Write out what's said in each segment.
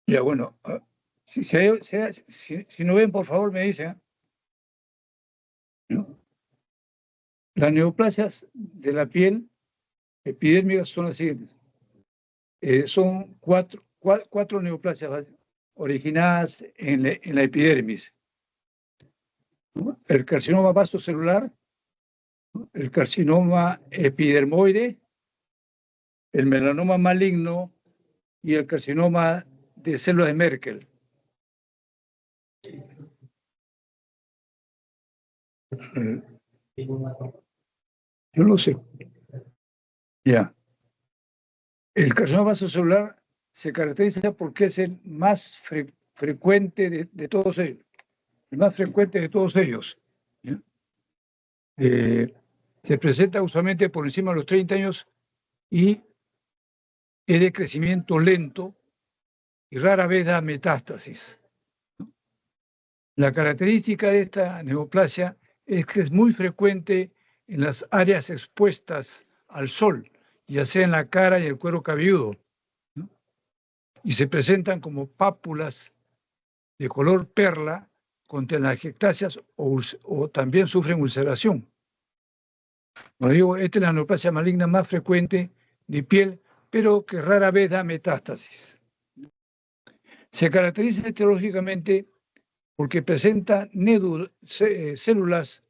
Ya, bueno, si no ven, por favor, me dicen, ¿no? Las neoplasias de la piel epidérmicas son las siguientes. Son cuatro neoplasias originadas en la epidermis, ¿no? El carcinoma vasocelular, el carcinoma epidermoide, el melanoma maligno y el carcinoma de células de Merkel. Yo no sé. Ya. El carcinoma vasocelular se caracteriza porque es el más frecuente de todos ellos. El más frecuente de todos ellos. ¿Ya? Se presenta usualmente por encima de los 30 años y es de crecimiento lento y rara vez da metástasis. La característica de esta neoplasia es que es muy frecuente en las áreas expuestas al sol, ya sea en la cara y el cuero cabelludo, ¿no? Y se presentan como pápulas de color perla con telangiectasias o también sufren ulceración. Como digo, esta es la neoplasia maligna más frecuente de piel, pero que rara vez da metástasis. Se caracteriza etiológicamente porque presenta células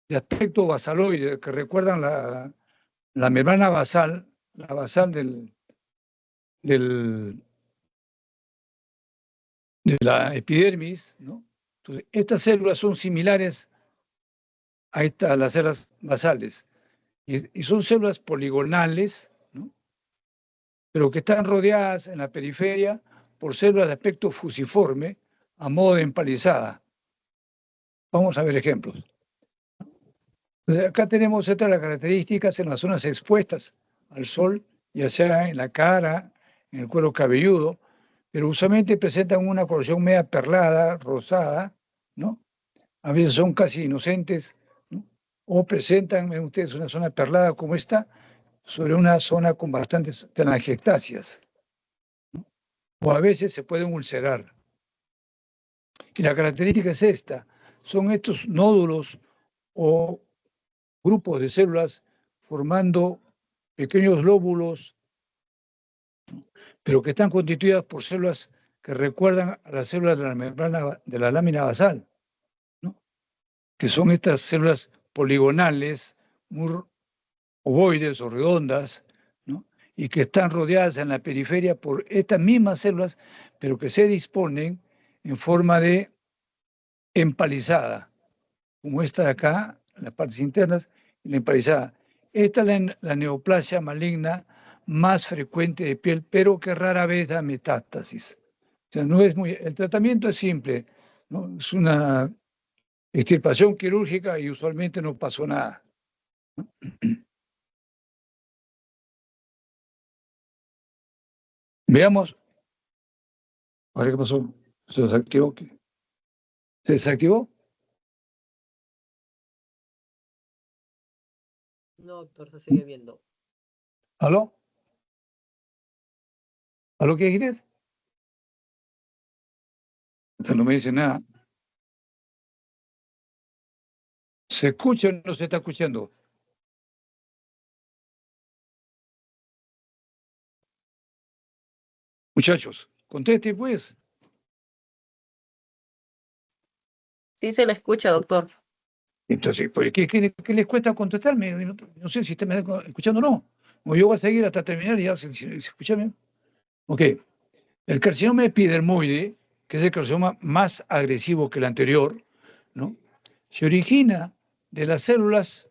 de aspecto basaloide que recuerdan la membrana basal, la basal del, de la epidermis, ¿no? Entonces, estas células son similares a las células basales y son células poligonales, ¿no? Pero que están rodeadas en la periferia por células de aspecto fusiforme a modo de empalizada. Vamos a ver ejemplos. Entonces, acá tenemos estas las características en las zonas expuestas al sol, ya sea en la cara, en el cuero cabelludo, pero usualmente presentan una coloración media perlada, rosada, ¿no? A veces son casi inocentes, ¿no? O presentan, ven ustedes, una zona perlada como esta, sobre una zona con bastantes telangiectasias, ¿no? O a veces se pueden ulcerar. Y la característica es esta, son estos nódulos o grupos de células formando pequeños lóbulos, pero que están constituidas por células que recuerdan a las células de la membrana de la lámina basal, ¿no? Que son estas células poligonales, muy ovoides o redondas, ¿no? Y que están rodeadas en la periferia por estas mismas células, pero que se disponen en forma de empalizada, como esta de acá, en las partes internas, y la empalizada. Esta es la neoplasia maligna más frecuente de piel, pero que rara vez da metástasis. O sea, no es muy, el tratamiento es simple, ¿no? Es una extirpación quirúrgica y usualmente no pasó nada. Veamos, a ver qué pasó. ¿Se desactivó? ¿Se desactivó? No, doctor, se sigue viendo. ¿Aló? ¿Aló qué dijiste? No me dice nada. ¿Se escucha o no se está escuchando? Muchachos, conteste pues. Sí se le escucha, doctor. Entonces, pues, ¿qué les cuesta contestarme? No sé si está escuchando o no. O yo voy a seguir hasta terminar y ya se escucha bien. Ok. El carcinoma epidermoide, que es el carcinoma más agresivo que el anterior, ¿no? Se origina de las células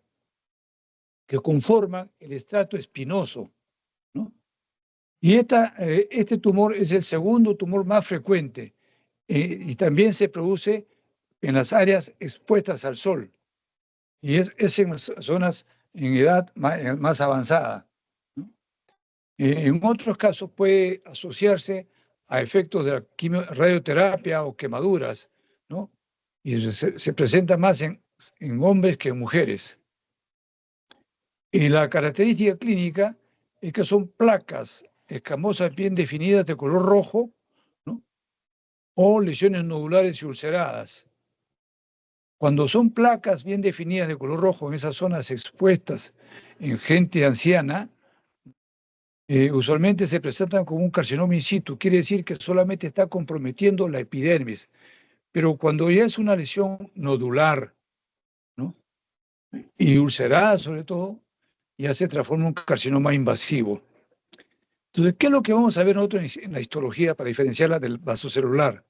que conforman el estrato espinoso, ¿no? Y este tumor es el segundo tumor más frecuente y también se produce en las áreas expuestas al sol y es en las zonas en edad más avanzada, ¿no? En otros casos puede asociarse a efectos de la radioterapia o quemaduras, ¿no? Y se presenta más en hombres que en mujeres. Y la característica clínica es que son placas escamosas bien definidas de color rojo, ¿no? o lesiones nodulares y ulceradas. Cuando son placas bien definidas de color rojo en esas zonas expuestas en gente anciana, usualmente se presentan como un carcinoma in situ, quiere decir que solamente está comprometiendo la epidermis. Pero cuando ya es una lesión nodular, ¿no?, y ulcerada sobre todo, ya se transforma en un carcinoma invasivo. Entonces, ¿qué es lo que vamos a ver nosotros en la histología para diferenciarla del vasocelular,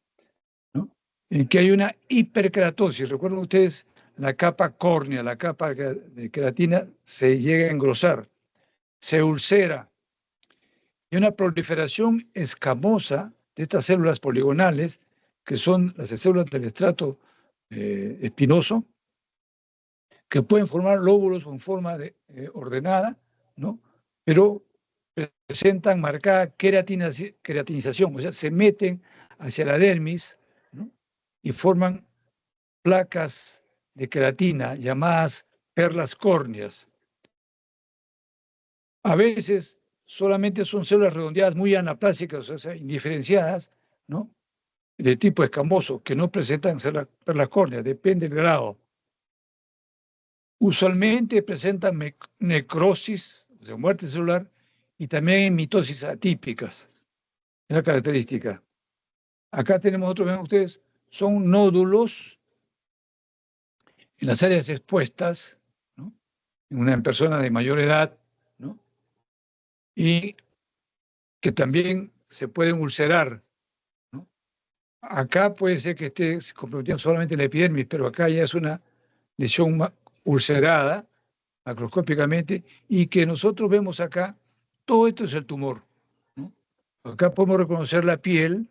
¿no? En que hay una hiperkeratosis. Recuerden ustedes, la capa córnea, la capa de queratina se llega a engrosar, se ulcera, y una proliferación escamosa de estas células poligonales, que son las células del estrato espinoso, que pueden formar lóbulos en forma ordenada, ¿no?, pero presentan marcada queratinización, o sea, se meten hacia la dermis, ¿no?, y forman placas de queratina llamadas perlas córneas. A veces solamente son células redondeadas muy anaplásicas, o sea, indiferenciadas, ¿no?, de tipo escamoso, que no presentan perlas córneas, depende del grado. Usualmente presentan necrosis, o sea, muerte celular, y también mitosis atípicas. Es la característica. Acá tenemos otro, ven ustedes, son nódulos en las áreas expuestas, ¿no?, en una persona de mayor edad, ¿no?, y que también se pueden ulcerar, ¿no? Acá puede ser que esté comprometiendo solamente la epidermis, pero acá ya es una lesión ulcerada, macroscópicamente, y que nosotros vemos acá, todo esto es el tumor, ¿no? Acá podemos reconocer la piel,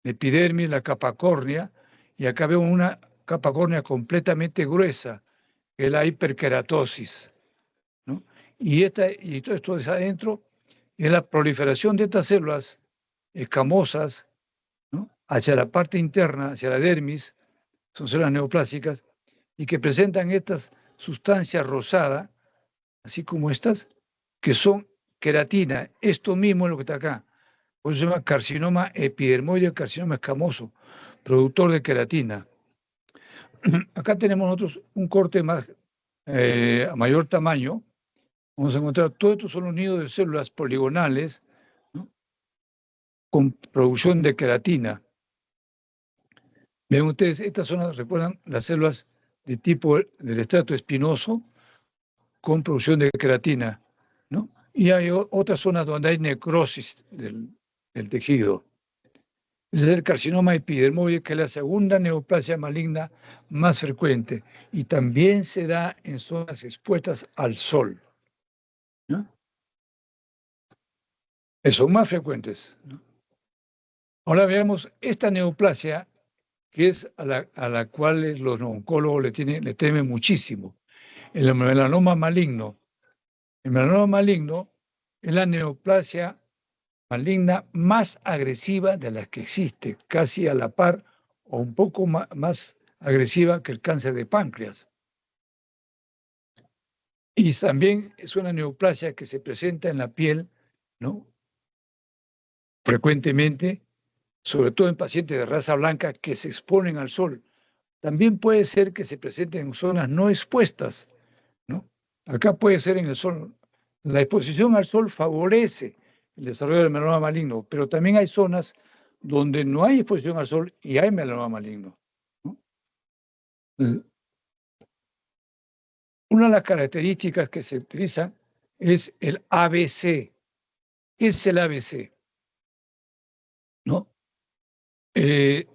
la epidermis, la capa córnea, y acá vemos una capa córnea completamente gruesa, que es la hiperkeratosis, ¿no? Y todo esto de adentro es la proliferación de estas células escamosas, ¿no?, hacia la parte interna, hacia la dermis, son células neoplásicas, y que presentan estas sustancias rosadas, así como estas, que son queratina. Esto mismo es lo que está acá. Por eso se llama carcinoma epidermoide, carcinoma escamoso, productor de queratina. Acá tenemos nosotros un corte más a mayor tamaño. Vamos a encontrar, todos estos son los nidos de células poligonales, ¿no?, con producción de queratina. Ven ustedes, estas zonas recuerdan las células de tipo del estrato espinoso con producción de queratina, ¿no? Y hay otras zonas donde hay necrosis del tejido. Ese es el carcinoma epidermoide, que es la segunda neoplasia maligna más frecuente, y también se da en zonas expuestas al sol, ¿no? Son más frecuentes, ¿no? Ahora veamos esta neoplasia, que es a la cual los oncólogos le temen muchísimo, el melanoma maligno. El melanoma maligno es la neoplasia maligna más agresiva de las que existe, casi a la par o un poco más agresiva que el cáncer de páncreas. Y también es una neoplasia que se presenta en la piel, ¿no?, frecuentemente, sobre todo en pacientes de raza blanca que se exponen al sol. También puede ser que se presente en zonas no expuestas, ¿no? Acá puede ser en el sol. La exposición al sol favorece el desarrollo del melanoma maligno, pero también hay zonas donde no hay exposición al sol y hay melanoma maligno, ¿no? Entonces, una de las características que se utilizan es el ABC. ¿Qué es el ABC? ¿No? El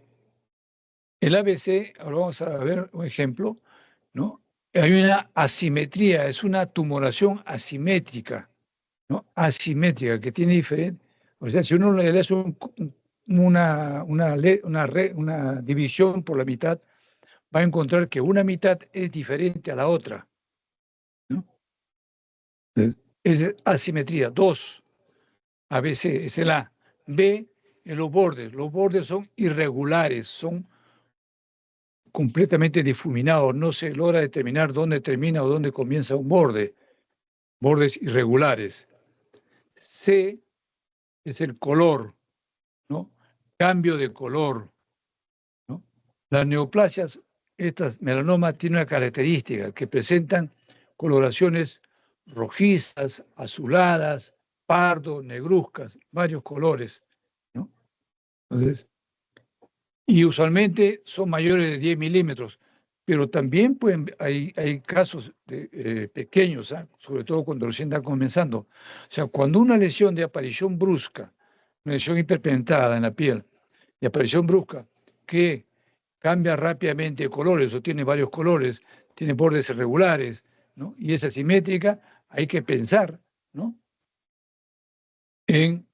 ABC, ahora vamos a ver un ejemplo, ¿no? Hay una asimetría, es una tumoración asimétrica, ¿no? Asimétrica, que tiene diferente. O sea, si uno le hace una división por la mitad, va a encontrar que una mitad es diferente a la otra, ¿no? Es asimetría. 2, ABC, es el A. B, en los bordes. Los bordes son irregulares, son completamente difuminados. No se logra determinar dónde termina o dónde comienza un borde. Bordes irregulares. C es el color, ¿no? Cambio de color. Las neoplasias, estas melanomas, tienen una característica que presentan coloraciones rojizas, azuladas, pardo, negruzcas, varios colores, ¿no? Entonces, y usualmente son mayores de 10 milímetros, pero también hay casos pequeños, ¿eh? Sobre todo cuando recién están comenzando. O sea, cuando una lesión de aparición brusca, una lesión hiperpigmentada en la piel, de aparición brusca, que cambia rápidamente de colores o tiene varios colores, tiene bordes irregulares, ¿no? Y es asimétrica, hay que pensar, ¿no?, en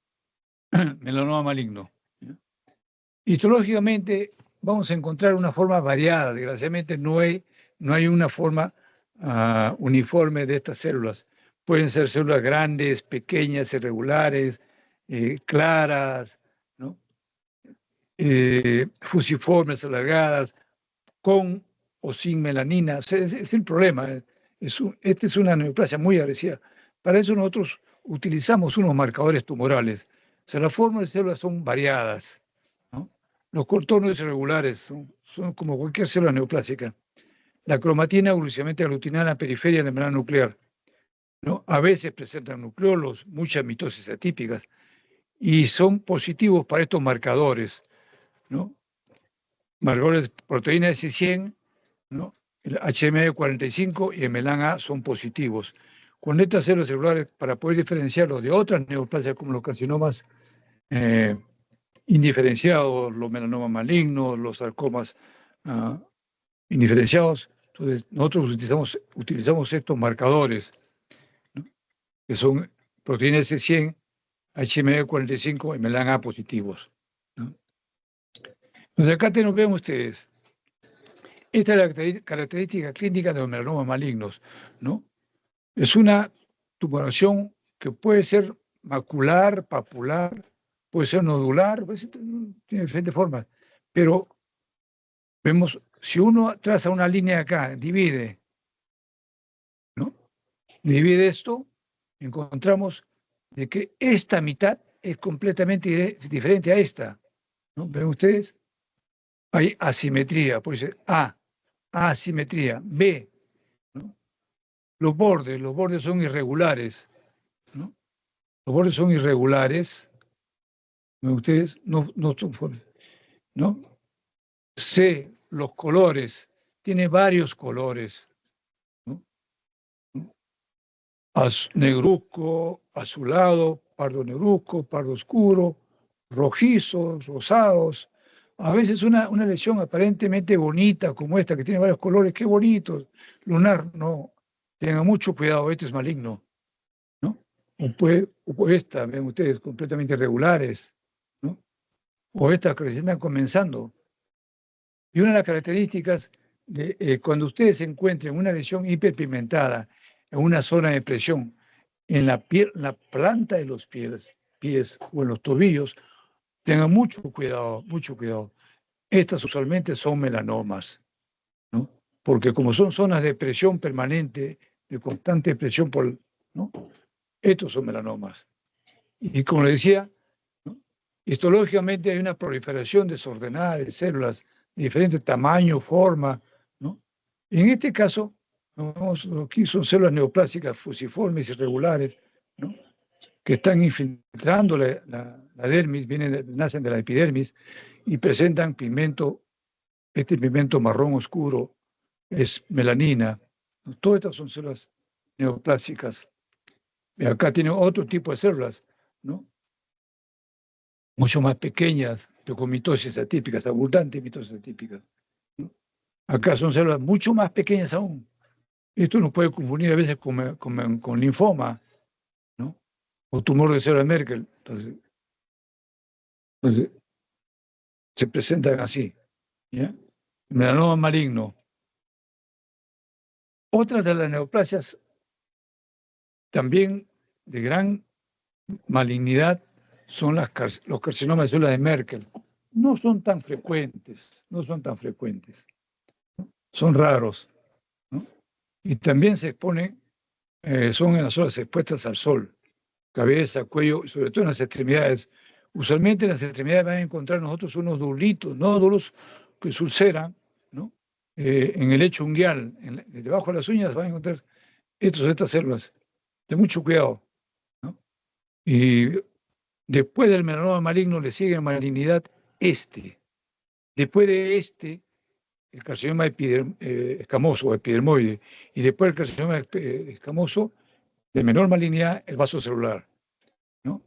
melanoma maligno. Histológicamente vamos a encontrar una forma variada. Desgraciadamente no hay una forma uniforme de estas células. Pueden ser células grandes, pequeñas, irregulares, claras, ¿no?, fusiformes, alargadas, con o sin melanina. Es el problema. Esta es una neoplasia muy agresiva. Para eso nosotros utilizamos unos marcadores tumorales. O sea, las formas de células son variadas, ¿no? Los contornos irregulares son como cualquier célula neoplásica. La cromatina evolutivamente aglutinada en la periferia de la membrana nuclear, ¿no? A veces presentan nucleolos, muchas mitosis atípicas, y son positivos para estos marcadores, ¿no? Marcadores de proteína S100, ¿no? El HME45 y el MELAN-A son positivos. Con estas células celulares, para poder diferenciarlos de otras neoplasias como los carcinomas indiferenciados, los melanomas malignos, los sarcomas indiferenciados, entonces nosotros utilizamos estos marcadores, ¿no?, que son proteína S100, HME45 y MELAN-A positivos, ¿no? Entonces acá ven ustedes. Esta es la característica clínica de los melanomas malignos, ¿no? Es una tumoración que puede ser macular, papular, puede ser nodular, tiene diferentes formas. Pero vemos, si uno traza una línea acá, divide, ¿no?, divide esto, encontramos de que esta mitad es completamente diferente a esta, ¿no? ¿Ven ustedes? Hay asimetría, puede ser A, asimetría, B, ¿no? Los bordes son irregulares, ¿no? Los bordes son irregulares, ¿ven ustedes? No son formas, ¿no? C, los colores, tiene varios colores, ¿no? Negruzco, azulado, pardo negruzco, pardo oscuro, rojizos, rosados. A veces una lesión aparentemente bonita como esta, que tiene varios colores, qué bonito, lunar, no. Tengan mucho cuidado, este es maligno, ¿no? O esta, ven ustedes, completamente irregulares, ¿no? O estas que recién están comenzando. Y una de las características de cuando ustedes encuentren una lesión hiperpigmentada en una zona de presión, en la piel, en la planta de los pies o en los tobillos, tengan mucho cuidado, mucho cuidado. Estas usualmente son melanomas, ¿no? Porque como son zonas de presión permanente, de constante presión, ¿no?, estos son melanomas. Y como les decía, ¿no?, histológicamente hay una proliferación desordenada de células de diferentes tamaños, forma, ¿no? En este caso, aquí son células neoplásicas fusiformes irregulares, ¿no?, que están infiltrando la dermis, nacen de la epidermis y presentan pigmento. Este pigmento marrón oscuro es melanina. Todas estas son células neoplásicas. Y acá tiene otro tipo de células, ¿no?, mucho más pequeñas, pero con mitosis atípicas, abundantes mitosis atípicas, ¿no? Acá son células mucho más pequeñas aún. Esto nos puede confundir a veces con linfoma, ¿no?, o tumor de célula de Merkel. Entonces, se presentan así, ¿ya? Melanoma maligno. Otras de las neoplasias también de gran malignidad son los carcinomas de células de Merkel. No son tan frecuentes, son raros, ¿no? Y también se exponen, son en las zonas expuestas al sol, cabeza, cuello, sobre todo en las extremidades. Usualmente en las extremidades van a encontrar nosotros unos nódulos que se ulceran, ¿no? En el lecho unguial, debajo de las uñas, van a encontrar estas células. Ten mucho cuidado, ¿no? Y después del melanoma maligno le sigue en malignidad Después de el carcinoma escamoso o epidermoide. Y después del carcinoma escamoso, de menor malignidad, el vaso celular, ¿no?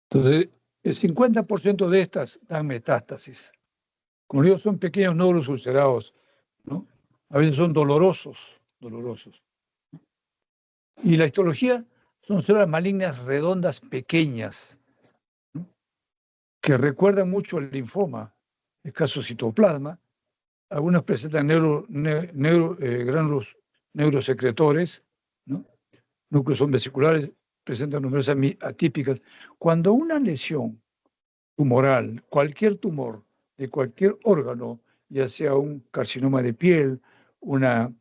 Entonces, el 50% de estas dan metástasis. Como digo, son pequeños nódulos ulcerados, ¿no? A veces son dolorosos. Y la histología son células malignas redondas pequeñas, ¿no? Que recuerdan mucho al linfoma, escaso citoplasma. Algunas presentan gránulos neurosecretores, ¿no? Núcleos son vesiculares, presentan numerosas atípicas. Cuando una lesión tumoral, cualquier tumor de cualquier órgano, ya sea un carcinoma de piel, una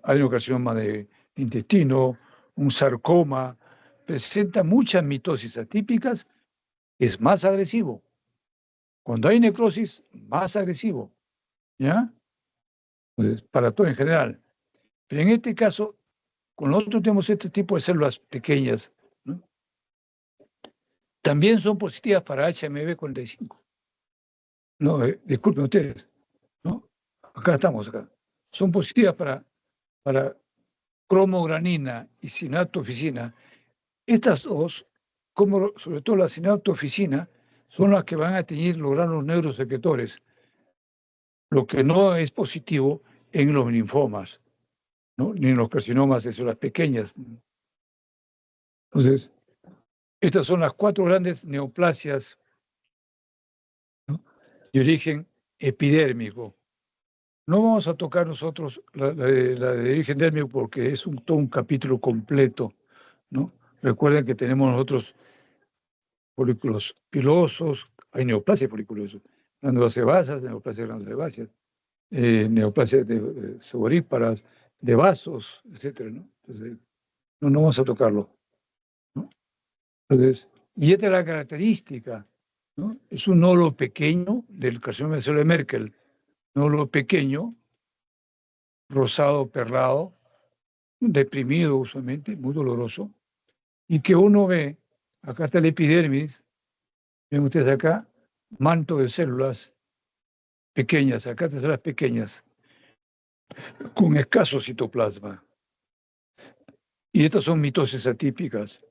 adenocarcinoma de intestino, un sarcoma, presenta muchas mitosis atípicas, es más agresivo. Cuando hay necrosis, más agresivo, ¿ya? Pues para todo en general. Pero en este caso, con nosotros tenemos este tipo de células pequeñas, ¿no? También son positivas para HMB45. No, disculpen ustedes, ¿no? Acá estamos. Son positivas para cromogranina y sinaptofisina. Estas dos, como sobre todo la sinaptofisina, son las que van a teñir los granos neurosecretores, lo que no es positivo en los linfomas, ¿no? Ni en los carcinomas de células pequeñas. Entonces, estas son las 4 grandes neoplasias, ¿no? De origen epidérmico. No vamos a tocar nosotros la de origen dérmico porque es todo un capítulo completo, ¿no? Recuerden que tenemos nosotros folículos pilosos, hay neoplasias foliculosos, glándulas sebáceas, neoplasias de glándulas sebáceas, neoplasias de sudoríparas, de vasos, etcétera, ¿no? Entonces, no vamos a tocarlo, ¿no? Entonces, y esta es la característica, ¿no? Es un nódulo pequeño del carcinoma de célula de Merkel, nódulo pequeño, rosado, perlado, deprimido usualmente, muy doloroso, y que uno ve, acá está el epidermis, ven ustedes acá, manto de células pequeñas, acá están células pequeñas, con escaso citoplasma. Y estas son mitosis atípicas,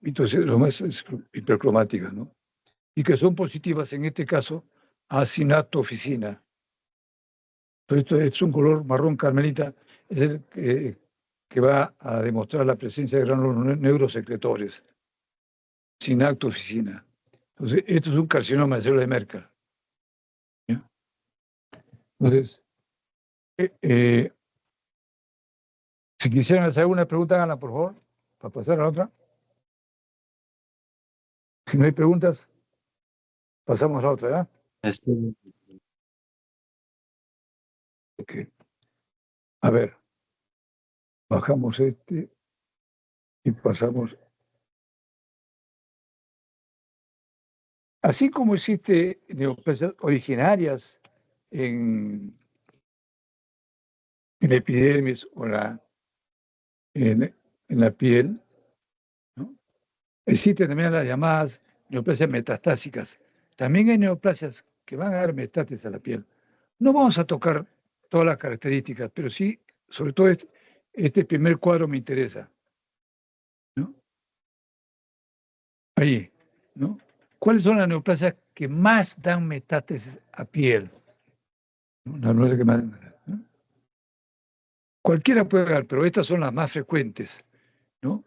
mitosis hipercromáticas, ¿no? Y que son positivas, en este caso, a sinaptofisina. Pero esto es un color marrón carmelita, es el que va a demostrar la presencia de gránulos neurosecretores, sinaptofisina. Entonces, esto es un carcinoma de célula de Merkel, ¿ya? Entonces, si quisieran hacer alguna pregunta, háganla, por favor, para pasar a la otra. Si no hay preguntas, pasamos a la otra, ¿ya? Okay. A ver, bajamos este y pasamos. Así como existe neoplasias originarias en la epidermis o en la piel, ¿no? Existen también las llamadas neoplasias metastásicas. También hay neoplasias que van a dar metástasis a la piel. No vamos a tocar todas las características, pero sí, sobre todo este primer cuadro me interesa, ¿no? Ahí, ¿no? ¿Cuáles son las neoplasias que más dan metástasis a piel? ¿No? Las neoplasias que más, ¿no? Cualquiera puede dar, pero estas son las más frecuentes, ¿no?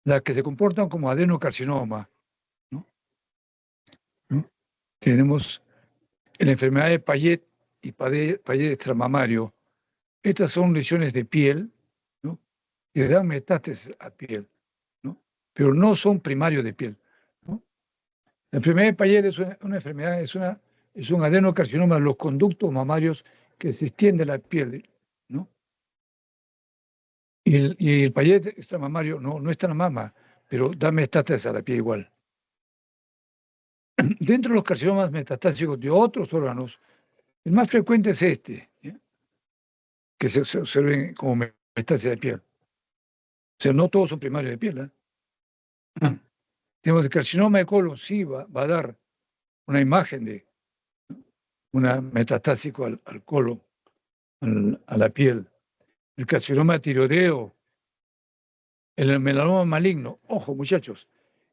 Las que se comportan como adenocarcinoma, ¿no? ¿No? Tenemos la enfermedad de Payet y Payet extramamario. Estas son lesiones de piel, ¿no? Que dan metástasis a piel, ¿no? Pero no son primarios de piel, ¿no? La enfermedad de Payet es una enfermedad, es un adenocarcinoma de los conductos mamarios que se extiende a la piel, ¿no? Y el Payet extramamario no está en la mama, pero da metástasis a la piel igual. dentro de los carcinomas metastásicos de otros órganos, el más frecuente es este, ¿ya? Que se observen como metástasis de piel. O sea, no todos son primarios de piel, ¿eh? Tenemos el carcinoma de colon, sí va a dar una imagen de una metastásico al colon, a la piel. El carcinoma de tiroideo, el melanoma maligno. Ojo, muchachos,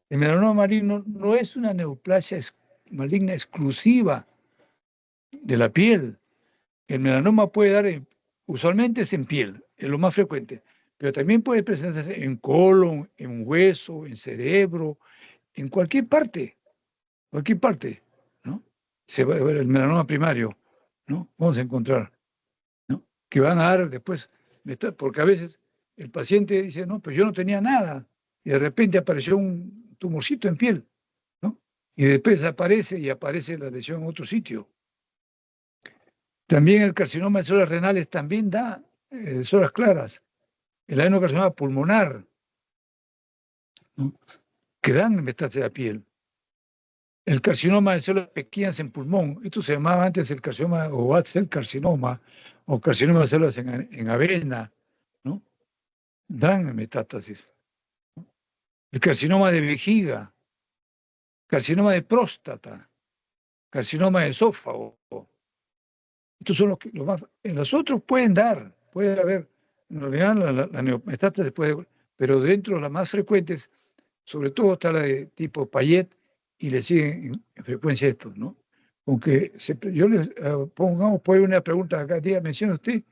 el melanoma maligno no es una neoplasia maligna exclusiva de la piel. El melanoma puede dar, usualmente es en piel, es lo más frecuente, pero también puede presentarse en colon, en hueso, en cerebro, en cualquier parte, ¿no? Se va a ver el melanoma primario, ¿no? Vamos a encontrar, ¿no? Que van a dar después, porque a veces el paciente dice, no, pues yo no tenía nada, y de repente apareció un tumorcito en piel, ¿no? Y después aparece y aparece la lesión en otro sitio. También el carcinoma de células renales también da células claras. El adenocarcinoma pulmonar, ¿no? Que dan metástasis a la piel. El carcinoma de células pequeñas en pulmón, esto se llamaba antes el carcinoma o el carcinoma o carcinoma de células en avena, ¿no? Dan metástasis. El carcinoma de vejiga, carcinoma de próstata, carcinoma de esófago. Estos son los más. En los otros pueden dar, puede haber, en realidad la neometástasis puede, pero dentro de las más frecuentes, sobre todo está la de tipo Payet y le siguen en frecuencia estos, ¿no? Aunque yo les pongamos, puede una pregunta acá, diga, menciona usted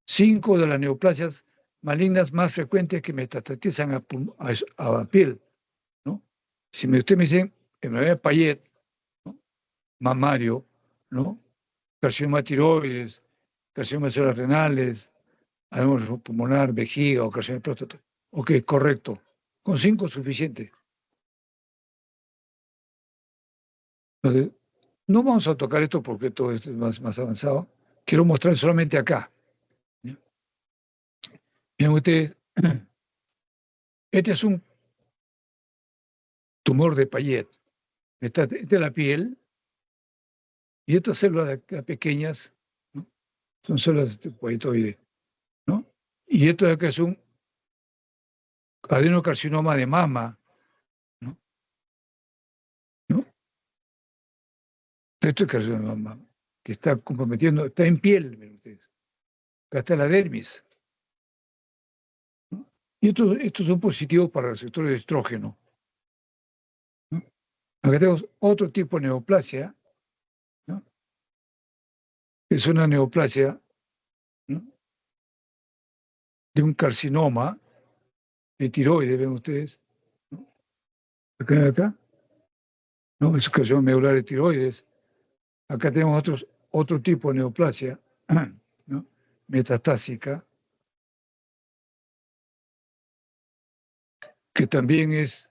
5 de las neoplasias malignas más frecuentes que metastatizan a piel, ¿no? Si usted me dice, enfermedad de Payet, ¿no? Mamario, ¿no? Carcinoma de tiroides, carcinoma de células renales, además pulmonar, vejiga o carcinoma de próstata. Ok, correcto. Con 5 es suficiente. Entonces, no vamos a tocar esto porque todo esto es más avanzado. Quiero mostrar solamente acá. ¿Ya? Miren ustedes, este es un tumor de Payet. Esta es la piel y estas células de acá pequeñas, ¿no? Son células payetoides, ¿no? Y esto de acá es un adenocarcinoma de mama, ¿no? ¿No? Esto es carcinoma de mama, que está comprometiendo, está en piel, miren ustedes. Acá está la dermis, ¿no? Y estos son positivos para receptores de estrógeno, ¿no? Acá tenemos otro tipo de neoplasia, ¿no? Es una neoplasia, ¿no? De un carcinoma de tiroides, ven ustedes, ¿no? Acá, ¿no? Es un carcinoma medular de tiroides. Acá tenemos otro tipo de neoplasia, ¿no? Metastásica, que también es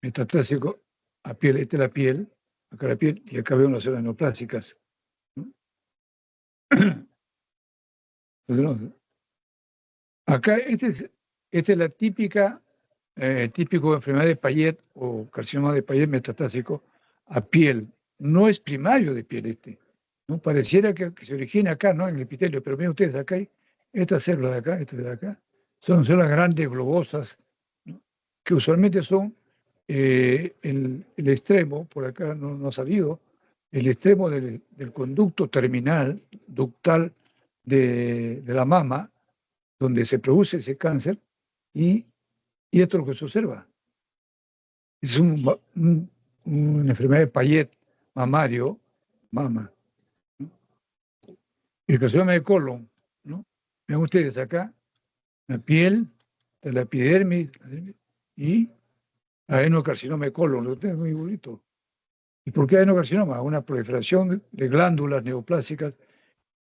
metastásico a piel, esta es la piel, acá la piel, y acá vemos las células neoplásicas, ¿no? Entonces, acá, esta es la típico enfermedad de Payet o carcinoma de Payet metastásico a piel. No es primario de piel ¿no? Pareciera que se origina acá, ¿no? En el epitelio, pero miren ustedes, acá hay estas células de acá, estas de acá, son células grandes, globosas, ¿no? Que usualmente son el extremo, por acá no ha salido, el extremo del conducto terminal, ductal de la mama, donde se produce ese cáncer, y esto es lo que se observa. Es una enfermedad de Payet mamario, mama, ¿no? El carcinoma de colon, ¿no? Ven ustedes acá, la piel, de la epidermis y adenocarcinoma de colon, lo tengo muy bonito. ¿Y por qué adenocarcinoma? Una proliferación de glándulas neoplásicas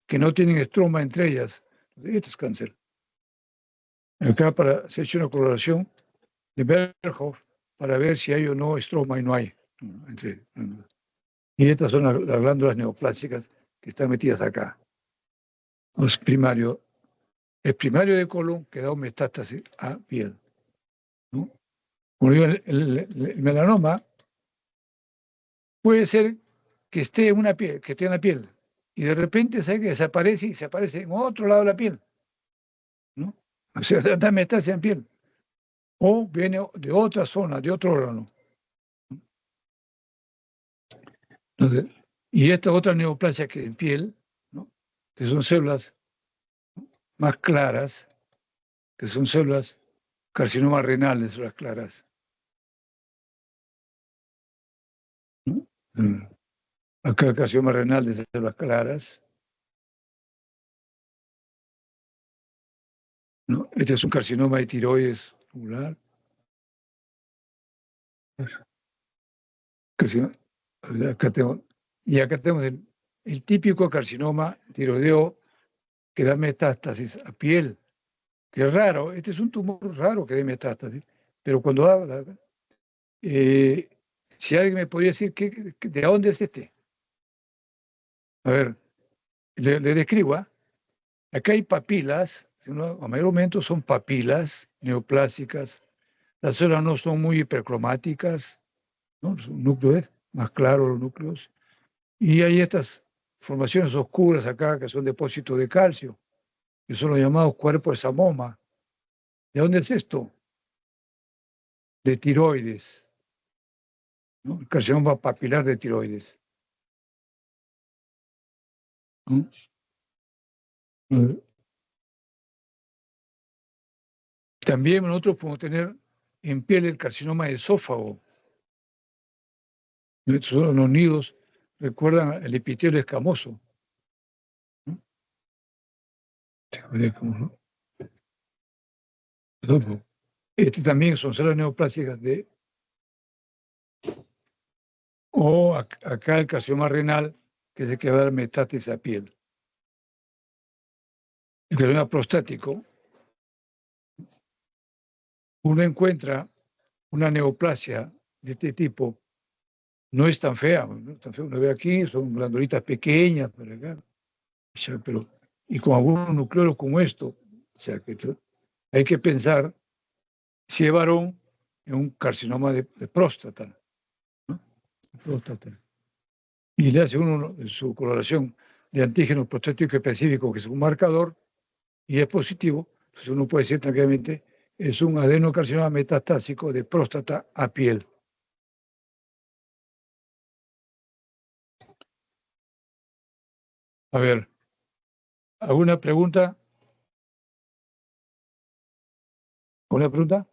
que no tienen estroma entre ellas. Esto es cáncer. Acá se ha hecho una coloración de Berhoff para ver si hay o no estroma y no hay. Y estas son las glándulas neoplásicas que están metidas acá. Es primario de colon que da un metástasis a piel, ¿no? Como digo, el melanoma puede ser que esté en una piel, que esté en la piel, y de repente sabe que desaparece y se aparece en otro lado de la piel, ¿no? O sea, da metástasis en piel. O viene de otra zona, de otro órgano. Entonces, y esta otra neoplasia que en piel, ¿no? Que son células más claras, que son células carcinomas renales, células claras, ¿no? Acá carcinoma renal de células claras, ¿no? Este es un carcinoma de tiroides tubular. Carcinoma, acá tengo, y acá tenemos el típico carcinoma tiroideo que da metástasis a piel, que es raro, este es un tumor raro que da metástasis, pero cuando eh, si alguien me podría decir de dónde es este. A ver, le describo, ¿ah? Acá hay papilas, a mayor momento son papilas neoplásicas, las células no son muy hipercromáticas, ¿no? Son núcleos más claros los núcleos, y hay estas formaciones oscuras acá que son depósitos de calcio, que son los llamados cuerpos de Samoma. ¿De dónde es esto? De tiroides, ¿no? El carcinoma papilar de tiroides, ¿no? También nosotros podemos tener en piel el carcinoma de esófago. Estos son los nidos, recuerdan el epitelio escamoso, ¿no? Este también son células neoplásicas o acá el carcinoma renal, que es el que va a dar metástasis a piel. El carcinoma prostático, uno encuentra una neoplasia de este tipo, no es tan fea, no es tan fea. Uno ve aquí, son glandulitas pequeñas, pero, y con algunos nucleolos como esto, o sea, que hay que pensar si es varón en un carcinoma de próstata, ¿no? De próstata. Y le hace uno su coloración de antígeno prostático específico, que es un marcador, y es positivo, entonces uno puede decir tranquilamente, es un adenocarcinoma metastásico de próstata a piel. A ver, ¿alguna pregunta? ¿Alguna pregunta?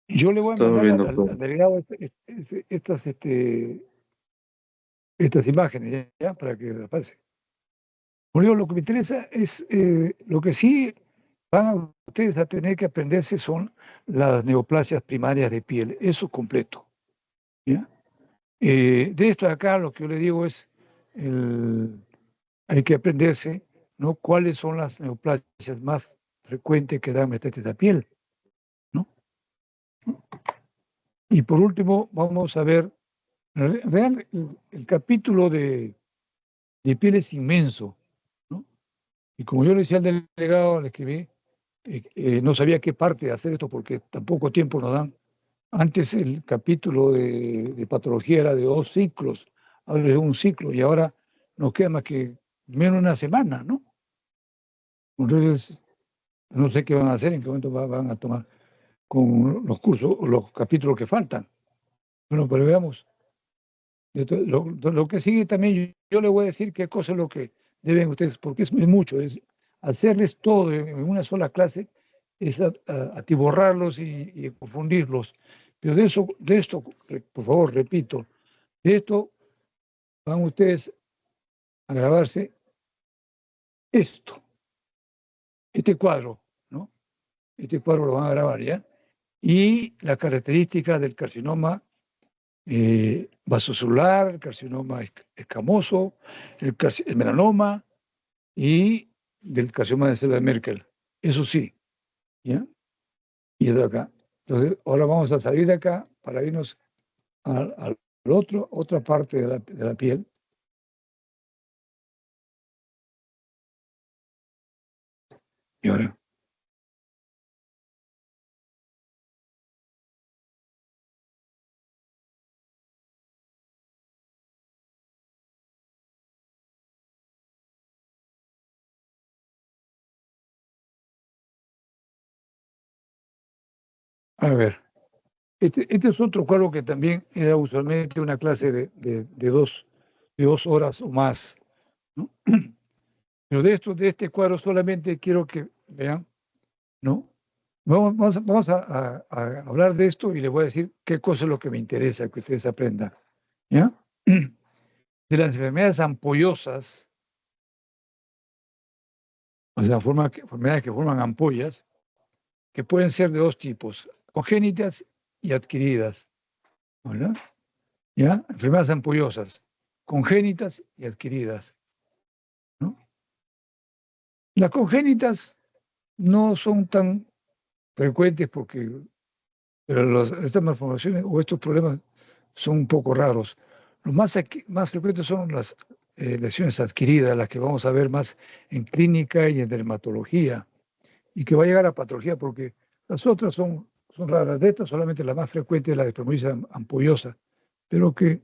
Yo le voy a Todo mandar bien, al doctor. delegado estas imágenes, ¿ya? Para que las pase. Bueno, lo que me interesa es, lo que sí van ustedes a tener que aprenderse son las neoplasias primarias de piel, eso completo, ¿ya? De esto de acá lo que yo le digo es, hay que aprenderse, ¿no? Cuáles son las neoplasias más frecuentes que dan metástasis a piel, ¿no? Y por último, vamos a ver, el capítulo de piel es inmenso, ¿no? Y como yo le decía al delegado, le escribí, no sabía qué parte de hacer esto porque tampoco tiempo nos dan. Antes el capítulo de patología era de 2 ciclos, ahora es un ciclo y ahora nos queda más que menos de una semana, ¿no? Entonces, no sé qué van a hacer, en qué momento van a tomar con los cursos, los capítulos que faltan. Bueno, pero veamos. Lo que sigue también, yo le voy a decir qué cosa es lo que deben ustedes, porque es mucho, es hacerles todo en una sola clase, es atiborrarlos y confundirlos. Pero de esto, por favor, repito, de esto van ustedes a grabarse esto, este cuadro, ¿no? Este cuadro lo van a grabar, ¿ya? Y las características del carcinoma vasocelular, el carcinoma escamoso, el melanoma y del carcinoma de célula de Merkel. Eso sí, ¿ya? Y es de acá. Entonces, ahora vamos a salir de acá para irnos al otra parte de la piel. Y ahora, A ver, este es otro cuadro que también era usualmente una clase de 2 horas o más, ¿no? Pero de este cuadro solamente quiero que vean, ¿no? Vamos a hablar de esto y les voy a decir qué cosa es lo que me interesa que ustedes aprendan, ¿ya? De las enfermedades ampollosas, o sea, enfermedades que forman ampollas, que pueden ser de 2 tipos, congénitas y adquiridas, ¿verdad? ¿Ya? Enfermedades ampollosas, congénitas y adquiridas, ¿no? Las congénitas no son tan frecuentes pero estas malformaciones o estos problemas son un poco raros. Los más frecuentes son las lesiones adquiridas, las que vamos a ver más en clínica y en dermatología, y que va a llegar a patología porque las otras son raras. De estas solamente la más frecuente es la dermatosis ampollosa, pero que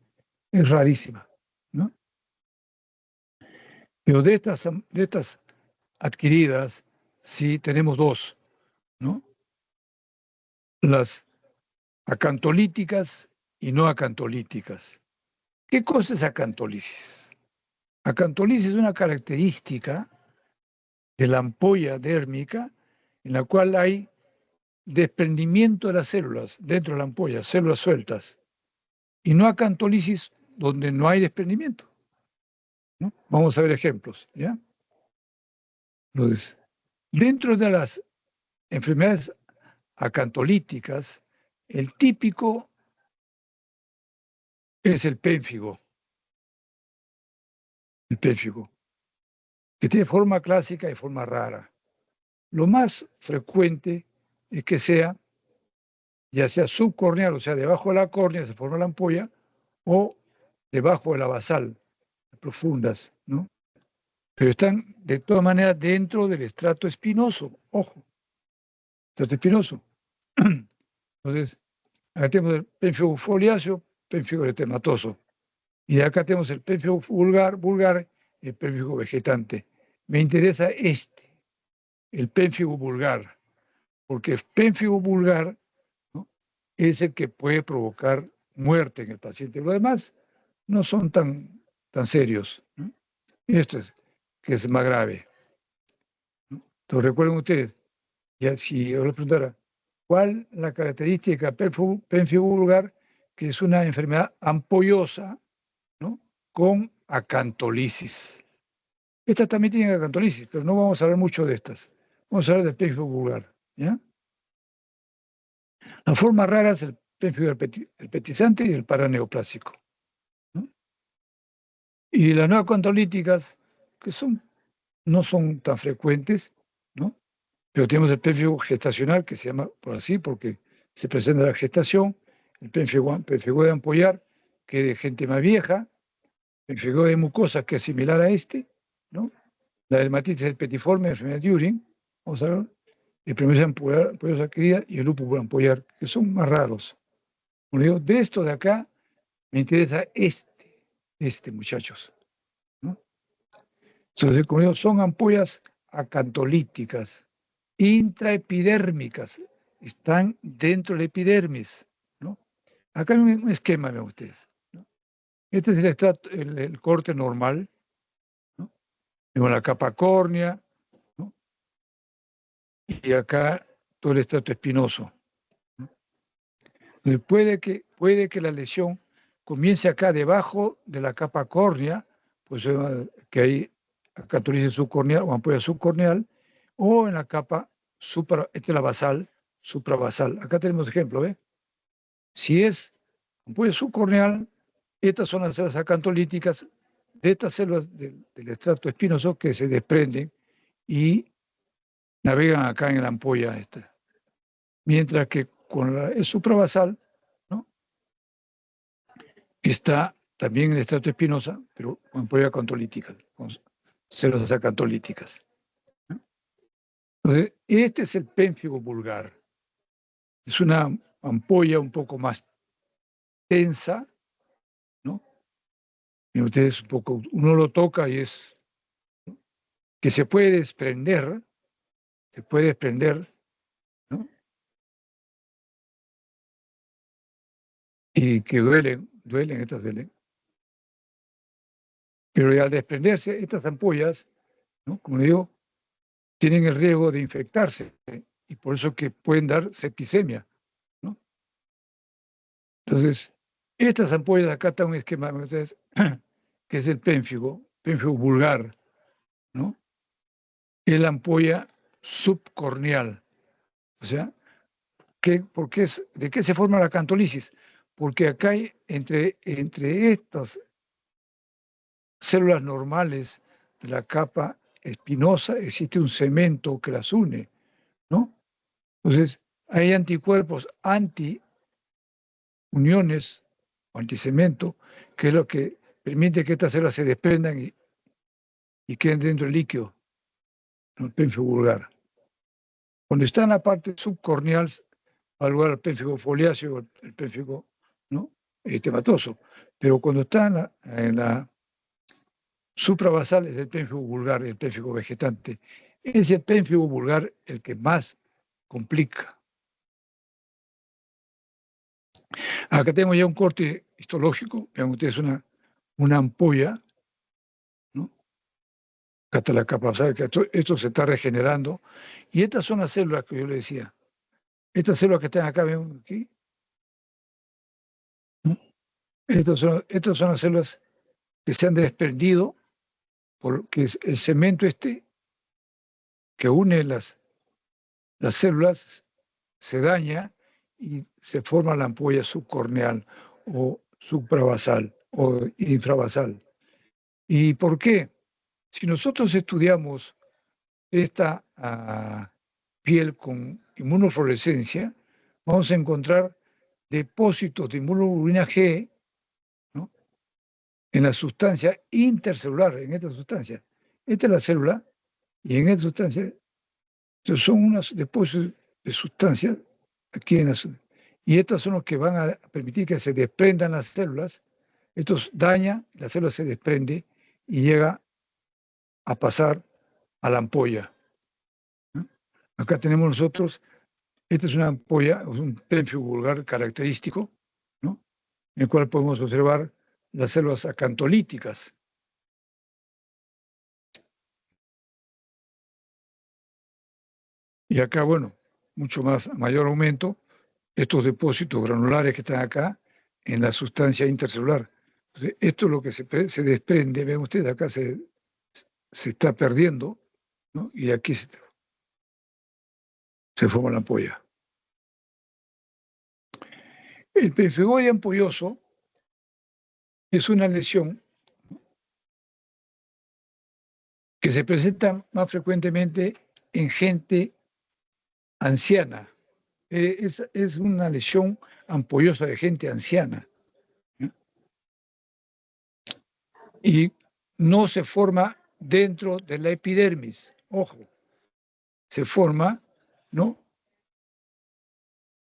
es rarísima, ¿no? Pero de estas adquiridas, sí tenemos 2, ¿no? Las acantolíticas y no acantolíticas. ¿Qué cosa es acantolisis? Acantolisis es una característica de la ampolla dérmica en la cual hay desprendimiento de las células dentro de la ampolla, células sueltas, y no acantolisis donde no hay desprendimiento, ¿no? Vamos a ver ejemplos, ¿ya? Entonces, dentro de las enfermedades acantolíticas, el típico es el pénfigo, que tiene forma clásica y forma rara. Lo más frecuente es que sea, ya sea subcorneal, o sea, debajo de la córnea se forma la ampolla, o debajo de la basal, profundas, ¿no? Pero están de todas maneras dentro del estrato espinoso, ojo, estrato espinoso. Entonces, acá tenemos el pénfigo foliáceo, pénfigo eritematoso. Y de acá tenemos el pénfigo vulgar y el pénfigo vegetante. Me interesa el pénfigo vulgar, porque el pénfigo vulgar, ¿no?, es el que puede provocar muerte en el paciente. Lo demás no son tan serios, ¿no? Esto es que es más grave, ¿no? Entonces recuerden ustedes, ya si yo les preguntara, ¿cuál es la característica pénfigo vulgar? Que es una enfermedad ampollosa, ¿no?, con acantolisis. Estas también tienen acantolisis, pero no vamos a hablar mucho de estas. Vamos a hablar del pénfigo vulgar, ¿ya? La forma rara es el pénfigo herpetizante y el paraneoplásico, ¿no? Y las no acantolíticas, que no son tan frecuentes, ¿no? Pero tenemos el pénfigo gestacional, que se llama por así, porque se presenta la gestación, el pénfigo de ampollar, que es de gente más vieja, el pénfigo de mucosa, que es similar a ¿no? La dermatitis herpetiforme, la enfermedad de During, vamos a ver, el primero ampollosa adquirida y el lupus ampollar, que son más raros. Como digo, de esto de acá me interesa muchachos, ¿no? Entonces, como digo, son ampollas acantolíticas, intraepidérmicas, están dentro de la epidermis, ¿no? Acá hay un esquema, vean ustedes, ¿no? Este es el corte normal, ¿no? Tengo la capa córnea, ¿no? Y acá todo el estrato espinoso, ¿no? Puede que la lesión comience acá debajo de la capa córnea, pues que hay acantolisis subcorneal o ampolla subcorneal, o en la capa esta es la basal, suprabasal. Acá tenemos ejemplo, ¿ve? Si es ampolla subcorneal, estas son las células acantolíticas de estas células del estrato espinoso que se desprenden y navegan acá en la ampolla esta. Mientras que con el suprabasal, ¿no?, está también en el estrato espinosa, pero con ampolla acantolítica, con células acantolíticas, ¿no? Entonces, este es el pénfigo vulgar. Es una ampolla un poco más tensa, ¿no? Y ustedes uno lo toca y es que se puede desprender, ¿no?, y que duelen, estas duelen. Pero al desprenderse, estas ampollas, ¿no? Como digo, tienen el riesgo de infectarse y por eso que pueden dar septicemia, ¿no? Entonces, estas ampollas, acá está un esquema, que es el pénfigo vulgar, ¿no? Es la ampolla subcorneal. O sea, ¿de qué se forma la acantolisis? Porque acá hay, entre estas células normales de la capa espinosa, existe un cemento que las une, ¿no? Entonces, hay anticuerpos anti-uniones o anticemento, que es lo que permite que estas células se desprendan y queden dentro del líquido, ¿no? El pénfigo vulgar. Cuando está en la parte subcorneal, va a lugar al pénfigo foliáceo, el pénfigo, ¿no? Eritematoso. Pero cuando está en la suprabasal es el pénfigo vulgar, el pénfigo vegetante. Es el pénfigo vulgar el que más complica. Acá tengo ya un corte histológico, vean ustedes una ampolla, ¿no? Acá está la capa basal, que esto se está regenerando. Y estas son las células que yo le decía. Estas células que están acá, ven aquí, ¿no? Estas son las células que se han desprendido porque el cemento que une las células se daña y se forma la ampolla subcorneal o suprabasal o infrabasal. ¿Y por qué? Si nosotros estudiamos esta piel con inmunofluorescencia, vamos a encontrar depósitos de inmunoglobulina G, ¿no? En la sustancia intercelular, en esta sustancia. Esta es la célula y en esta sustancia son unos depósitos de sustancia aquí en la zona. Y estos son los que van a permitir que se desprendan las células. Estos dañan, la célula se desprende y llega a pasar a la ampolla, ¿no? Acá tenemos nosotros, esta es una ampolla, es un pénfigo vulgar característico, ¿no? En el cual podemos observar las células acantolíticas. Y acá, bueno, mucho más, a mayor aumento, estos depósitos granulares que están acá en la sustancia intercelular. Entonces, esto es lo que se desprende, ven ustedes, acá se está perdiendo, ¿no? Y aquí se forma la ampolla. El pemphigoide ampolloso es una lesión que se presenta más frecuentemente en gente anciana. Es una lesión ampollosa de gente anciana, ¿no? Y no se forma dentro de la epidermis, ojo, se forma, ¿no?,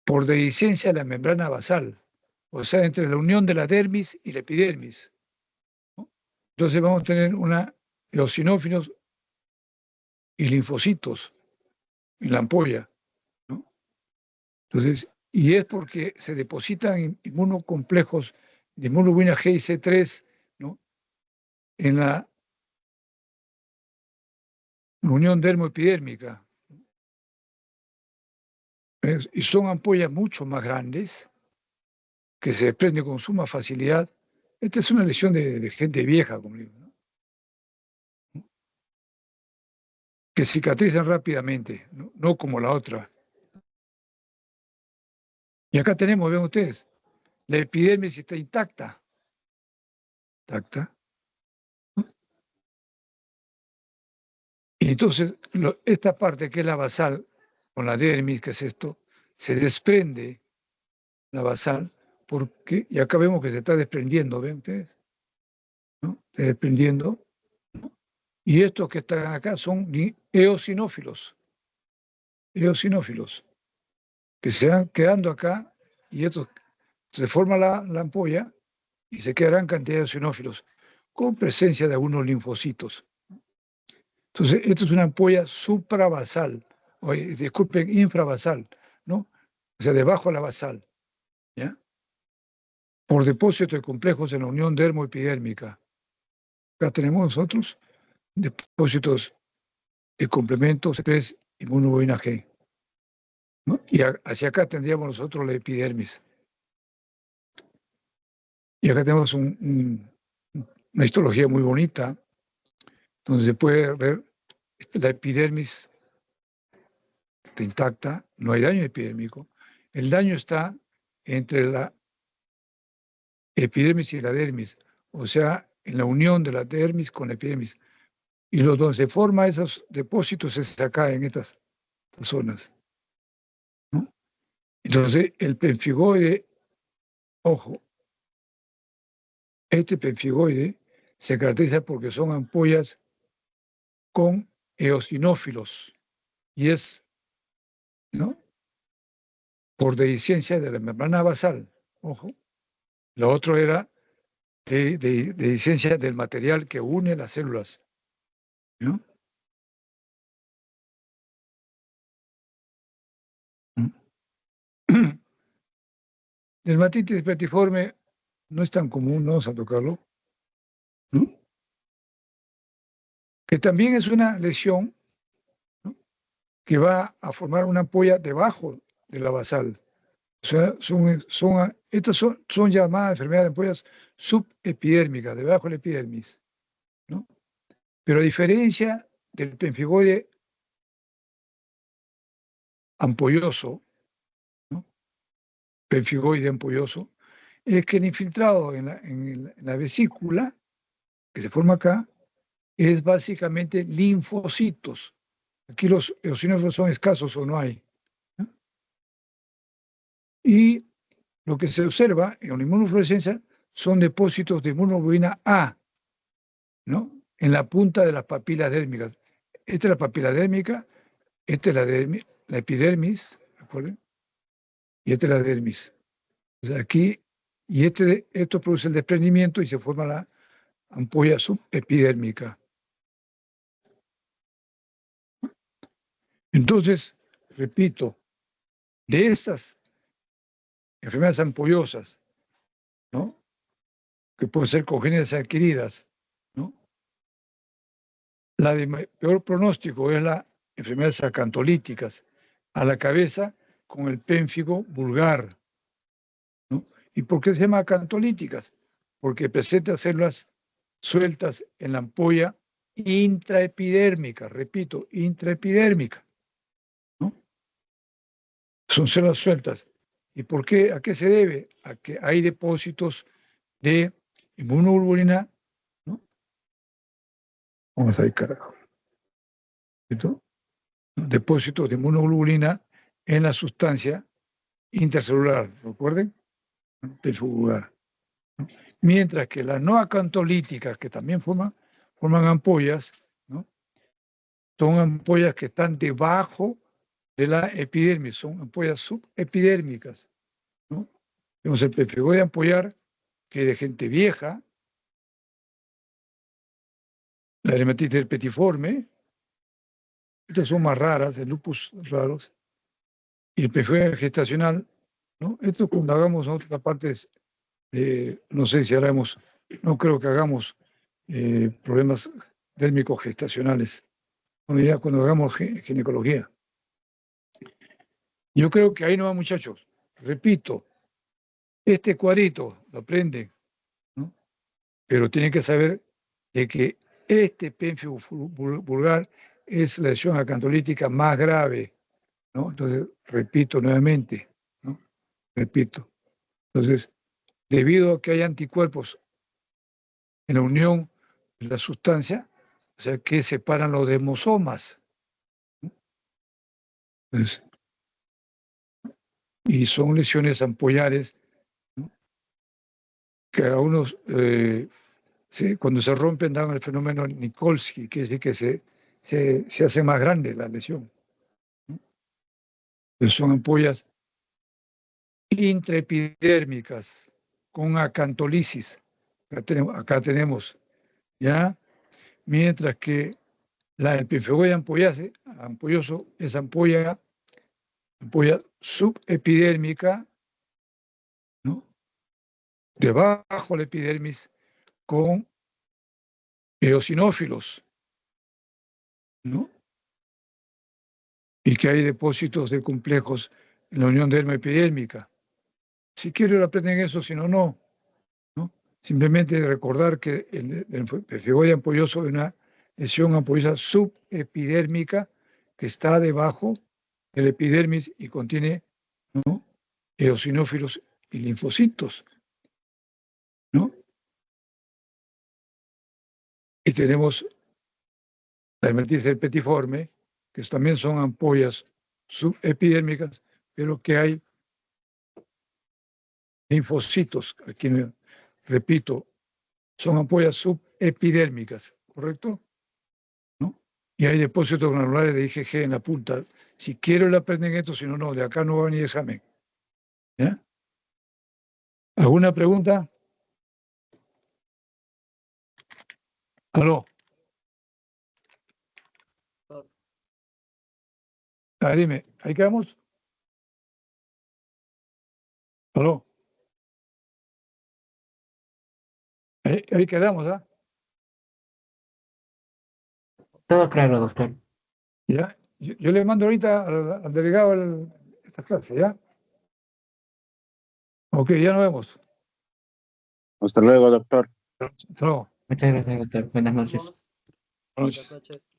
por dehiscencia de la membrana basal, o sea, entre la unión de la dermis y la epidermis, ¿no? Entonces vamos a tener eosinófilos y linfocitos en la ampolla, ¿no? Entonces, y es porque se depositan inmunocomplejos de inmunoglobulina G y C3, ¿no?, en la unión dermoepidérmica. Y son ampollas mucho más grandes que se desprenden con suma facilidad. Esta es una lesión de gente vieja, como digo, ¿no?, que cicatrizan rápidamente, no como la otra. Y acá tenemos, ven ustedes, la epidermis está intacta. Y entonces, esta parte que es la basal, con la dermis, que es esto, se desprende la basal, porque, y acá vemos que se está desprendiendo, ¿ven ustedes?, ¿no? Está desprendiendo, ¿no? Y estos que están acá son eosinófilos, que se van quedando acá, y estos se forma la ampolla y se quedarán cantidad de eosinófilos, con presencia de algunos linfocitos. Entonces, esto es una ampolla suprabasal, disculpen, infrabasal, ¿no? O sea, debajo de la basal, ¿ya? por depósitos de complejos en la unión dermoepidérmica. Acá tenemos nosotros depósitos de complementos 3 inmunoglobulina G, ¿no? Y hacia acá tendríamos nosotros la epidermis. Y acá tenemos una histología muy bonita, donde se puede ver la epidermis está intacta, no hay daño epidérmico. El daño está entre la epidermis y la dermis, o sea, en la unión de la dermis con la epidermis. Y donde se forman esos depósitos es acá, en estas zonas, ¿no? Entonces, el pemfigoide, ojo, este pemfigoide se caracteriza porque son ampollas con eosinófilos y es, ¿no?, por dehiscencia de la membrana basal, ojo. Lo otro era de dehiscencia del material que une las células, ¿no? Dermatitis petiforme no es tan común, no vamos a tocarlo, ¿no?, que también es una lesión, ¿no?, que va a formar una ampolla debajo de la basal. O sea, estas son llamadas enfermedades de ampollas subepidérmicas, debajo de la epidermis, ¿no? Pero a diferencia del pemfigoide ampolloso, ¿no?, pemfigoide ampolloso, es que el infiltrado en la vesícula, que se forma acá, es básicamente linfocitos. Aquí los eosinófilos son escasos o no hay, ¿no? Y lo que se observa en la inmunofluorescencia son depósitos de inmunoglobulina A, ¿no?, en la punta de las papilas dérmicas. Esta es la papila dérmica, esta es la epidermis, ¿recuerden? Y esta es la dermis. O sea, aquí, y esto produce el desprendimiento y se forma la ampolla subepidérmica. Entonces, repito, de estas enfermedades ampollosas, ¿no?, que pueden ser congénitas adquiridas, ¿no?, la de peor pronóstico es la enfermedades acantolíticas, a la cabeza con el pénfigo vulgar, ¿no? ¿Y por qué se llama acantolíticas? Porque presenta células sueltas en la ampolla intraepidérmica, repito, intraepidérmica, ¿no? Son células sueltas. ¿Y por qué? ¿A qué se debe? A que hay depósitos de inmunoglobulina, ¿no? Vamos a ver, carajo. ¿Cierto? Depósitos de inmunoglobulina en la sustancia intercelular, ¿recuerden? Pemfigo-vulgar, ¿no? Mientras que las no acantolíticas, que también forman ampollas, ¿no?, son ampollas que están debajo de la epidermis, son ampollas subepidérmicas, ¿no? Tenemos el pemfigoide ampollar, que es de gente vieja, la dermatitis petiforme, estas son más raras, el lupus raros, y el pemfigoide gestacional, ¿no? Esto cuando hagamos otra parte no sé si haremos, no creo que hagamos problemas dérmicos gestacionales, cuando hagamos ginecología. Yo creo que ahí no va, muchachos. Repito, este cuadrito lo aprenden, ¿no?, pero tienen que saber de que este pemfigo vulgar es la lesión acantolítica más grave, ¿no? Entonces, repito nuevamente, ¿no?, repito. Entonces, debido a que hay anticuerpos en la unión de la sustancia, o sea, que separan los desmosomas, ¿no? Entonces, y son lesiones ampollares, ¿no?, que a unos, cuando se rompen, dan el fenómeno Nikolsky, que es decir, que se hace más grande la lesión, ¿no? Entonces son ampollas intraepidérmicas con acantolisis. Acá tenemos, ¿ya? Mientras que el pemfigoide ampolloso es ampolla subepidérmica, ¿no?, debajo de la epidermis con eosinófilos, ¿no? Y que hay depósitos de complejos en la unión dermoepidérmica. Si quiero lo aprenden eso, si no, no. Simplemente recordar que el pefigoide ampolloso es una lesión ampollosa subepidérmica que está debajo de la epidermis y contiene, ¿no?, eosinófilos y linfocitos, ¿no? Y tenemos la dermatitis herpetiforme, que también son ampollas subepidérmicas, pero que hay linfocitos. Aquí, repito, son ampollas subepidérmicas, ¿correcto? ¿No? Y hay depósitos granulares de IgG en la punta. Si quiero le aprenden esto, si no, no, de acá no va ni examen. ¿Ya? ¿Alguna pregunta? ¿Aló? Doctor, Dime, ¿ahí quedamos? ¿Aló? Ahí quedamos, ¿ah? Todo claro, doctor. ¿Ya? Yo le mando ahorita al delegado esta clase, ¿ya? Ok, ya nos vemos. Hasta luego, doctor. Hasta luego. Muchas gracias, doctor. Buenas noches. vamos. Buenas noches. Buenas noches.